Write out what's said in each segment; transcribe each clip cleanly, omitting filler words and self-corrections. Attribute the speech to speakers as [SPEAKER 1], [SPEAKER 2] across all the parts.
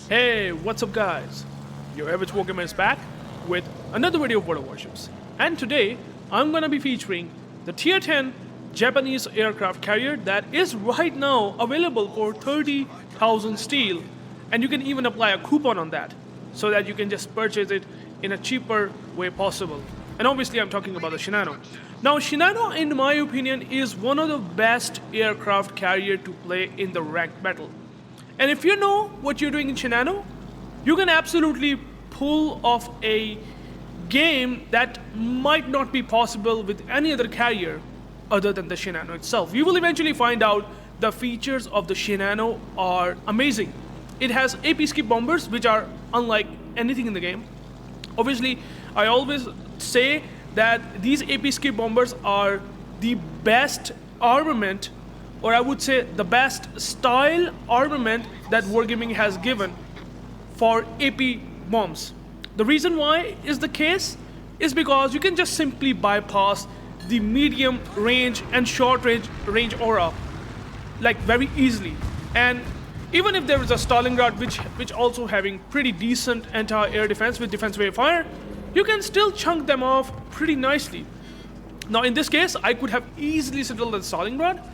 [SPEAKER 1] Hey, what's up guys? UrAvgWarGamer is back with another video of Warships. And today, I'm gonna be featuring the Tier 10 Japanese aircraft carrier that is right now available for 30,000 steel. And you can even apply a coupon on that so that you can just purchase it in a cheaper way possible. And obviously I'm talking about the Shinano. Now Shinano, in my opinion, is one of the best aircraft carrier to play in the ranked battle. And if you know what you're doing in Shinano, you can absolutely pull off a game that might not be possible with any other carrier other than the Shinano itself. You will eventually find out the features of the Shinano are amazing. It has AP skip bombers, which are unlike anything in the game. Obviously, I always say that these AP skip bombers are the best armament, or I would say the best style armament that Wargaming has given for AP bombs. The reason why is the case is because you can just simply bypass the medium range and short range aura like very easily. And even if there is a Stalingrad which also having pretty decent anti-air defense with defense wave fire, you can still chunk them off pretty nicely. Now in this case, I could have easily settled the Stalingrad,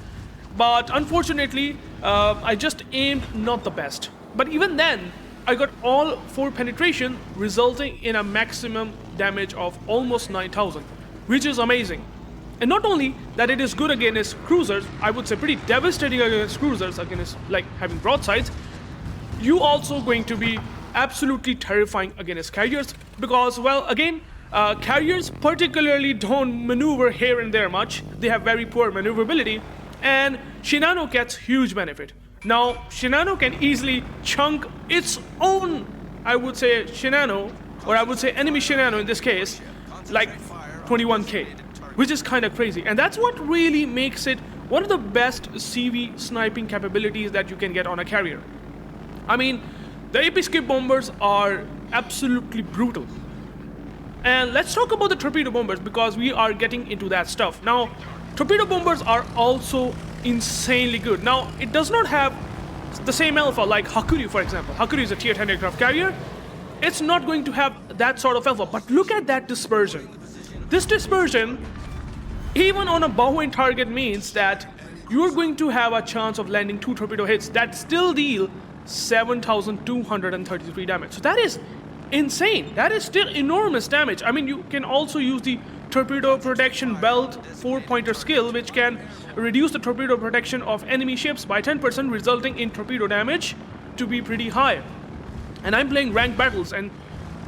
[SPEAKER 1] but unfortunately, I just aimed not the best. But even then, I got all 4 penetration, resulting in a maximum damage of almost 9,000, which is amazing. And not only that it is good against cruisers, I would say pretty devastating against cruisers, against like having broadsides, you also going to be absolutely terrifying against carriers because, well, again, carriers particularly don't maneuver here and there much. They have very poor maneuverability. And Shinano gets huge benefit. Now, Shinano can easily chunk its own, I would say, Shinano, or I would say enemy Shinano in this case, like 21k, which is kind of crazy. And that's what really makes it one of the best CV sniping capabilities that you can get on a carrier. I mean, the AP skip bombers are absolutely brutal. And let's talk about the torpedo bombers because we are getting into that stuff. Now, torpedo bombers are also insanely good. Now, it does not have the same alpha like Hakuryu, for example. Hakuryu is a tier 10 aircraft carrier. It's not going to have that sort of alpha, but look at that dispersion. This dispersion, even on a bow-in target, means that you're going to have a chance of landing 2 torpedo hits that still deal 7,233 damage. So that is insane. That is still enormous damage. I mean, you can also use the torpedo protection belt 4-pointer skill, which can reduce the torpedo protection of enemy ships by 10%, resulting in torpedo damage to be pretty high. And I'm playing ranked battles, and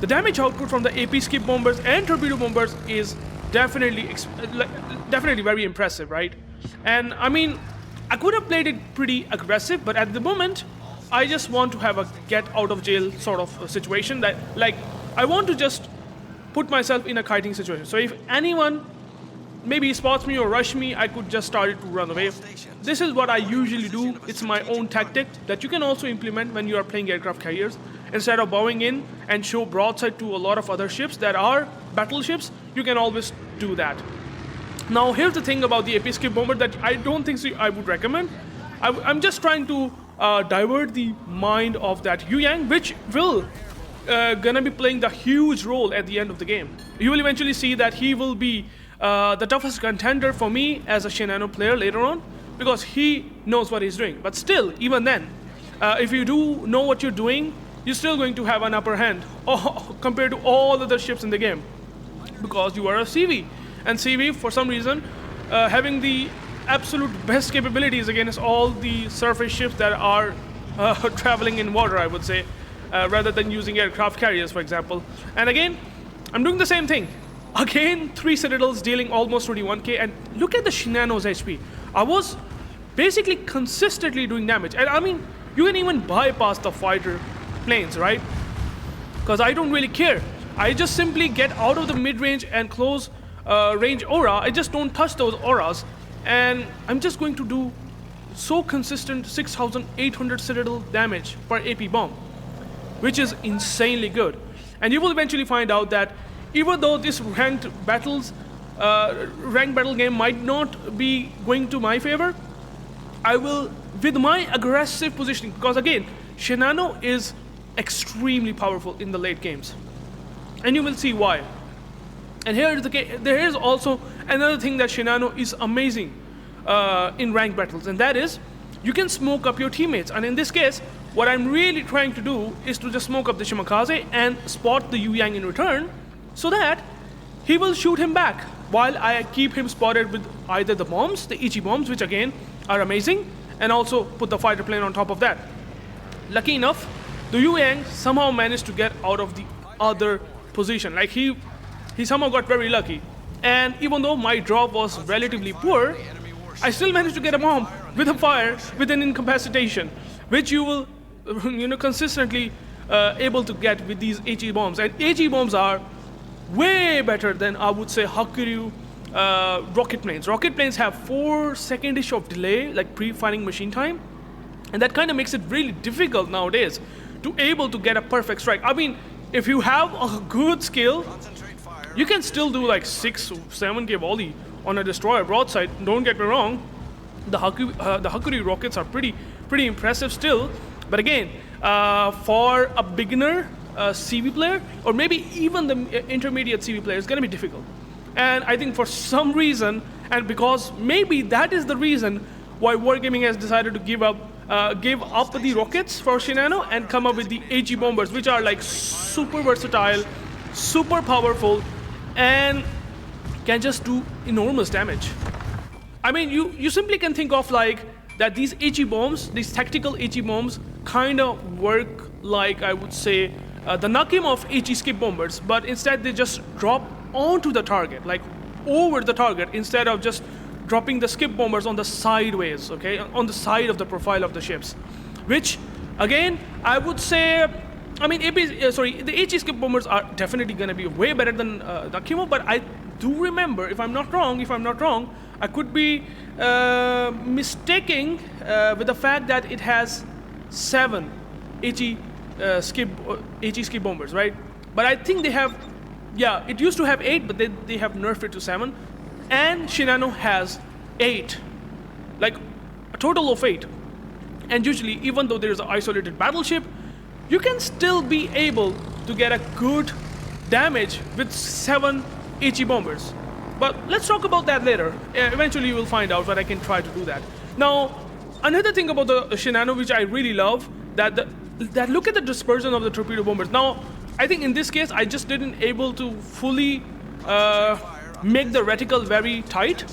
[SPEAKER 1] the damage output from the AP skip bombers and torpedo bombers is definitely very impressive, right? And I mean, I could have played it pretty aggressive, but at the moment, I just want to have a get out of jail sort of situation that, like, I want to just put myself in a kiting situation. So if anyone maybe spots me or rush me, I could just start to run away. This is what I usually do. It's my own tactic that you can also implement when you are playing aircraft carriers. Instead of bowing in and show broadside to a lot of other ships that are battleships, you can always do that. Now here's the thing about the AP skip bomber that I don't think I would recommend. I'm just trying to divert the mind of that Yu Yang, which will gonna be playing the huge role at the end of the game. You will eventually see that he will be the toughest contender for me as a Shinano player later on because he knows what he's doing. But still, even then, if you do know what you're doing, you're still going to have an upper hand compared to all other ships in the game because you are a CV. And CV, for some reason, having the absolute best capabilities against all the surface ships that are traveling in water, I would say, rather than using aircraft carriers, for example. And again, I'm doing the same thing. Again, 3 citadels dealing almost 21k, and look at the Shinano's HP. I was basically consistently doing damage. And I mean, you can even bypass the fighter planes, right? Because I don't really care. I just simply get out of the mid-range and close range aura. I just don't touch those auras. And I'm just going to do so consistent 6,800 citadel damage per AP bomb, which is insanely good. And you will eventually find out that even though this ranked battle game might not be going to my favor, I will, with my aggressive positioning, because again, Shinano is extremely powerful in the late games. And you will see why. And here is there is also another thing that Shinano is amazing in ranked battles, and that is you can smoke up your teammates. And in this case, what I'm really trying to do is to just smoke up the Shimakaze and spot the Yu Yang in return, so that he will shoot him back while I keep him spotted with either the bombs, the Ichi bombs, which again are amazing, and also put the fighter plane on top of that. Lucky enough, the Yu Yang somehow managed to get out of the other position. Like he somehow got very lucky. And even though my drop was relatively poor, I still managed to get a bomb with a fire with an incapacitation, which you will consistently able to get with these HE bombs. And HE bombs are way better than, I would say, Hakuryu rocket planes. Rocket planes have 4 seconds-ish of delay, like pre-firing machine time, and that kind of makes it really difficult nowadays to able to get a perfect strike. I mean, if you have a good skill, you can still do like 6 or 7K volley on a destroyer broadside. Don't get me wrong, the Hakuryu rockets are pretty impressive still, but again, for a beginner CV player, or maybe even the intermediate CV player, it's going to be difficult. And I think for some reason, and because maybe that is the reason why Wargaming has decided to give up the rockets for Shinano and come up with the HE bombers, which are like super versatile, super powerful, and can just do enormous damage. I mean, you simply can think of like that these HE bombs, these tactical HE bombs, kind of work like, I would say, the Nakim of HE skip bombers, but instead they just drop onto the target, like over the target, instead of just dropping the skip bombers on the sideways, okay, on the side of the profile of the ships, which again, I would say, I mean, the HE skip bombers are definitely going to be way better than Nakimo, but I do remember, if I'm not wrong, I could be mistaking with the fact that it has 7 HE skip bombers, right? But I think they have, yeah, it used to have 8, but they have nerfed it to 7. And Shinano has 8, like a total of 8. And usually, even though there is an isolated battleship, you can still be able to get a good damage with 7 HE bombers. But let's talk about that later. Eventually you will find out, but I can try to do that. Now, another thing about the Shinano which I really love, that look at the dispersion of the torpedo bombers. Now, I think in this case, I just didn't able to fully make the reticle very tight.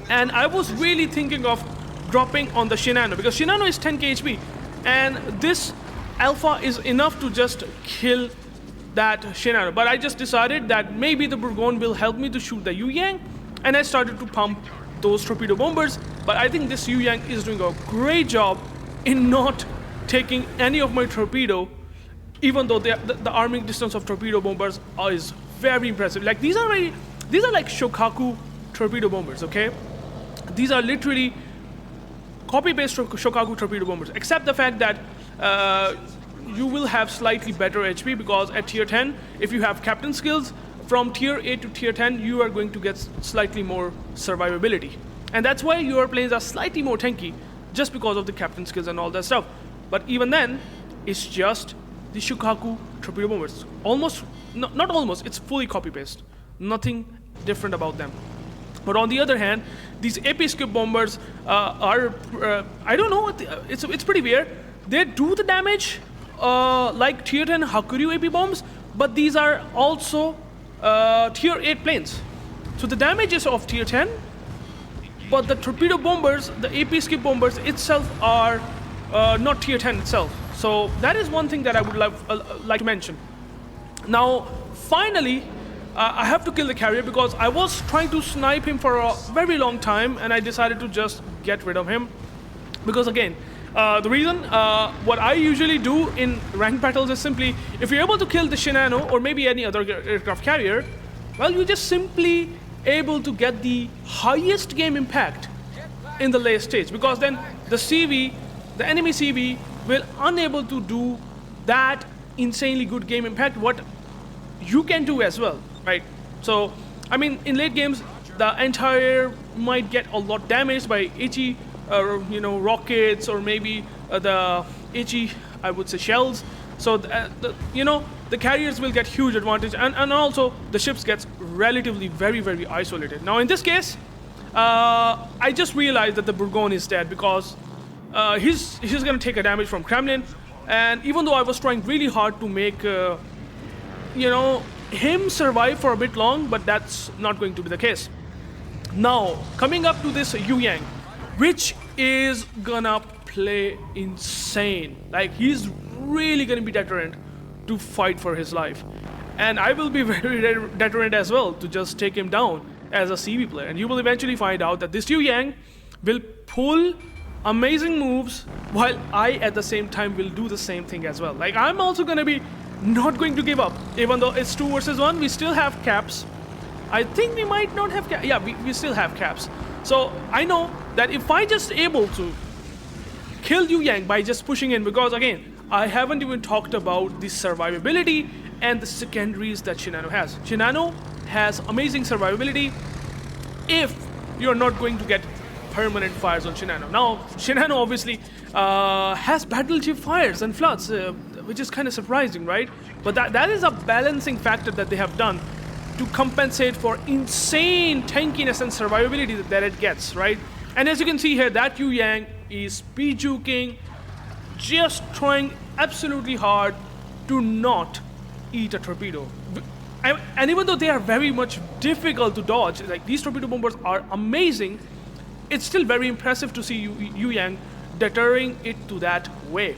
[SPEAKER 1] And I was really thinking of dropping on the Shinano, because Shinano is 10k HP, and this alpha is enough to just kill that Shinano. But I just decided that maybe the Bourgogne will help me to shoot the Yu Yang, and I started to pump those torpedo bombers. But I think this Yu Yang is doing a great job in not taking any of my torpedo, even though the arming distance of torpedo bombers is very impressive. Like these are like Shokaku torpedo bombers, okay? These are literally copy-paste Shokaku torpedo bombers, except the fact that you will have slightly better HP, because at tier 10, if you have captain skills, from tier 8 to tier 10, you are going to get slightly more survivability. And that's why your planes are slightly more tanky, just because of the captain skills and all that stuff. But even then, it's just the Shokaku torpedo bombers. Almost, not almost, it's fully copy-paste. Nothing different about them. But on the other hand, these AP skip bombers are, I don't know, it's pretty weird. They do the damage like tier 10 Hakuryu AP bombs, but these are also tier 8 planes. So the damage is of tier 10, but the torpedo bombers, the AP skip bombers itself are not tier 10 itself. So that is one thing that I would like to mention. Now, finally, I have to kill the carrier, because I was trying to snipe him for a very long time, and I decided to just get rid of him. Because again, the reason, what I usually do in ranked battles is simply, if you're able to kill the Shinano or maybe any other aircraft carrier, well, you just simply able to get the highest game impact in the late stage, because then the enemy CV will unable to do that insanely good game impact what you can do as well, right? So, I mean, in late games, the entire might get a lot damaged by HE, rockets, or maybe the HE, I would say, shells. So the carriers will get huge advantage, and also the ships gets relatively very isolated. Now in this case, I just realized that the Bourgogne is dead because he's gonna take a damage from Kremlin, and even though I was trying really hard to make him survive for a bit long, but that's not going to be the case. Now coming up to this Yu Yang, which is gonna play insane. Like, he's really gonna be deterrent to fight for his life, and I will be very deterrent as well to just take him down as a CB player. And you will eventually find out that this Yu Yang will pull amazing moves while I at the same time will do the same thing as well. Like, I'm also gonna be not going to give up. Even though it's 2 versus 1, we still have caps. I think we might not have caps. Yeah, we still have caps. So I know that if I just able to kill Yu Yang by just pushing in, because again, I haven't even talked about the survivability and the secondaries that Shinano has. Shinano has amazing survivability if you're not going to get permanent fires on Shinano. Now, Shinano obviously has battleship fires and floods, which is kind of surprising, right? But that is a balancing factor that they have done to compensate for insane tankiness and survivability that it gets, right? And as you can see here, that Yu Yang is speed juking, just trying absolutely hard to not eat a torpedo. And even though they are very much difficult to dodge, like these torpedo bombers are amazing, it's still very impressive to see Yu Yang deterring it to that way.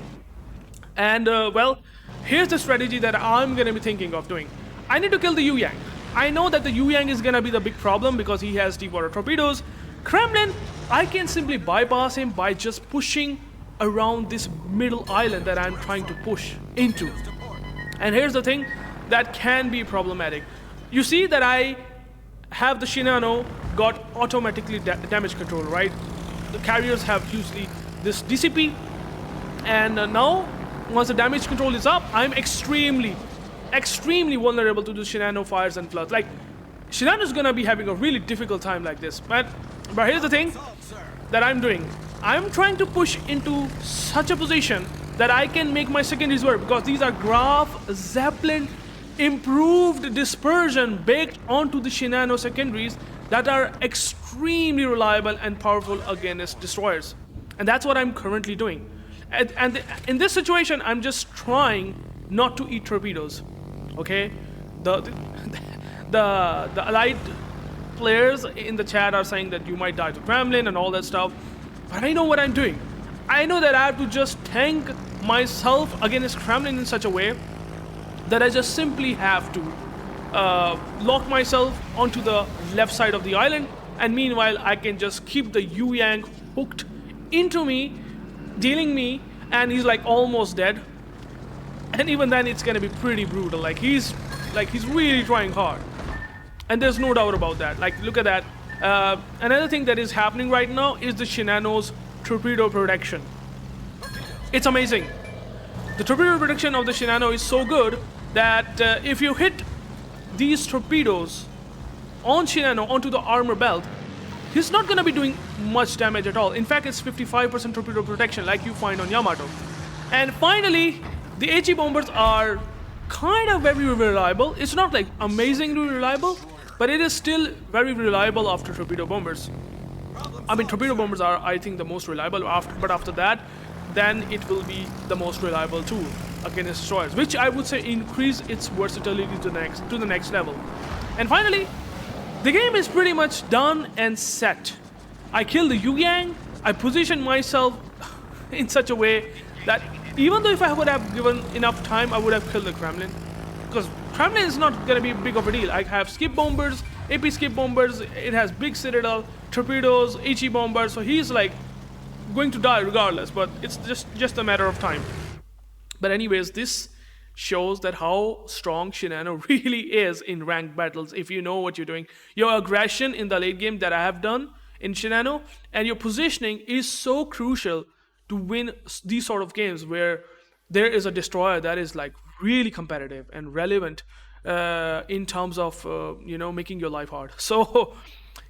[SPEAKER 1] And well, here's the strategy that I'm gonna be thinking of doing. I need to kill the Yu Yang. I know that the Yu Yang is gonna be the big problem because he has deep water torpedoes. Kremlin, I can simply bypass him by just pushing around this middle island that I'm trying to push into. And here's the thing that can be problematic. You see that I have the Shinano got automatically damage control, right? The carriers have usually this DCP, and now once the damage control is up, I'm extremely vulnerable to the Shinano fires and floods. Like, Shinano's gonna be having a really difficult time like this. But here's the thing that I'm doing. I'm trying to push into such a position that I can make my secondaries work, because these are Graf Zeppelin improved dispersion baked onto the Shinano secondaries that are extremely reliable and powerful against destroyers. And that's what I'm currently doing. And in this situation, I'm just trying not to eat torpedoes. Okay, the allied players in the chat are saying that you might die to Kremlin and all that stuff, but I know what I'm doing. I know that I have to just tank myself against Kremlin in such a way that I just simply have to lock myself onto the left side of the island, and meanwhile I can just keep the Yu Yang hooked into me, dealing me, and he's like almost dead. And even then it's gonna be pretty brutal. Like he's really trying hard, and there's no doubt about that. Like, look at that. Another thing that is happening right now is the Shinano's torpedo protection. It's amazing. The torpedo protection of the Shinano is so good that if you hit these torpedoes on Shinano onto the armor belt, he's not gonna be doing much damage at all. In fact, it's 55% torpedo protection like you find on Yamato. And finally, the HE bombers are kind of very reliable. It's not like amazingly reliable, but it is still very reliable after torpedo bombers. I mean, torpedo bombers are, I think, the most reliable, but after that, then it will be the most reliable tool against destroyers, which I would say increase its versatility to the next level. And finally, the game is pretty much done and set. I kill the Yu Yang, I position myself in such a way that even though if I would have given enough time, I would have killed the Kremlin. Because Kremlin is not going to be big of a deal. I have skip bombers, AP skip bombers, it has big citadel, torpedoes, HE bombers, so he's like going to die regardless, but it's just a matter of time. But anyways, this shows that how strong Shinano really is in ranked battles if you know what you're doing. Your aggression in the late game that I have done in Shinano and your positioning is so crucial to win these sort of games where there is a destroyer that is like really competitive and relevant in terms of making your life hard. So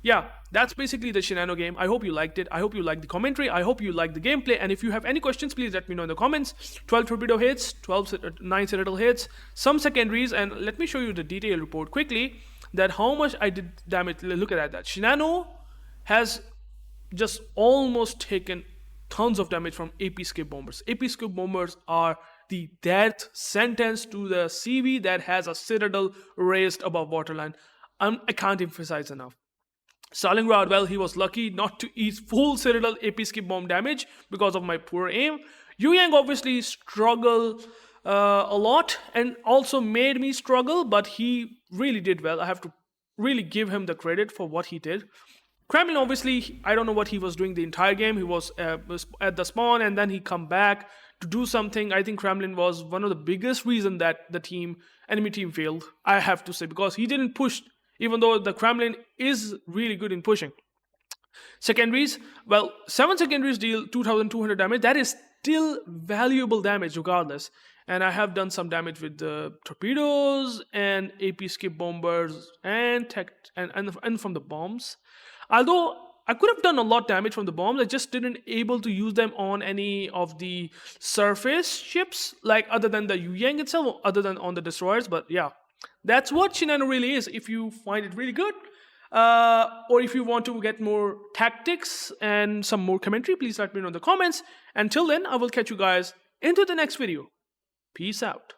[SPEAKER 1] Yeah, that's basically the Shinano game. I hope you liked it. I hope you liked the commentary. I hope you liked the gameplay. And if you have any questions, please let me know in the comments. 12 torpedo hits, 9 citadel hits, some secondaries, and let me show you the detailed report quickly that how much I did damage. Look at that. Shinano has just almost taken tons of damage from AP skip bombers. AP skip bombers are the death sentence to the CV that has a citadel raised above waterline. I can't emphasize enough. Stalingrad, well, he was lucky not to eat full Citadel AP skip bomb damage because of my poor aim. Yu Yang obviously struggled a lot and also made me struggle, but he really did well. I have to really give him the credit for what he did. Kremlin, obviously, I don't know what he was doing the entire game. He was at the spawn and then he come back to do something. I think Kremlin was one of the biggest reason that the enemy team failed, I have to say, because he didn't push, even though the Kremlin is really good in pushing. Secondaries, well, 7 secondaries deal 2200 damage. That is still valuable damage regardless. And I have done some damage with the torpedoes and AP skip bombers and tech and from the bombs. Although I could have done a lot damage from the bombs, I just didn't able to use them on any of the surface ships, like other than the Yu Yang itself, other than on the destroyers. But yeah, that's what Shinano really is. If you find it really good, or if you want to get more tactics and some more commentary, please let me know in the comments. Until then, I will catch you guys into the next video. Peace out.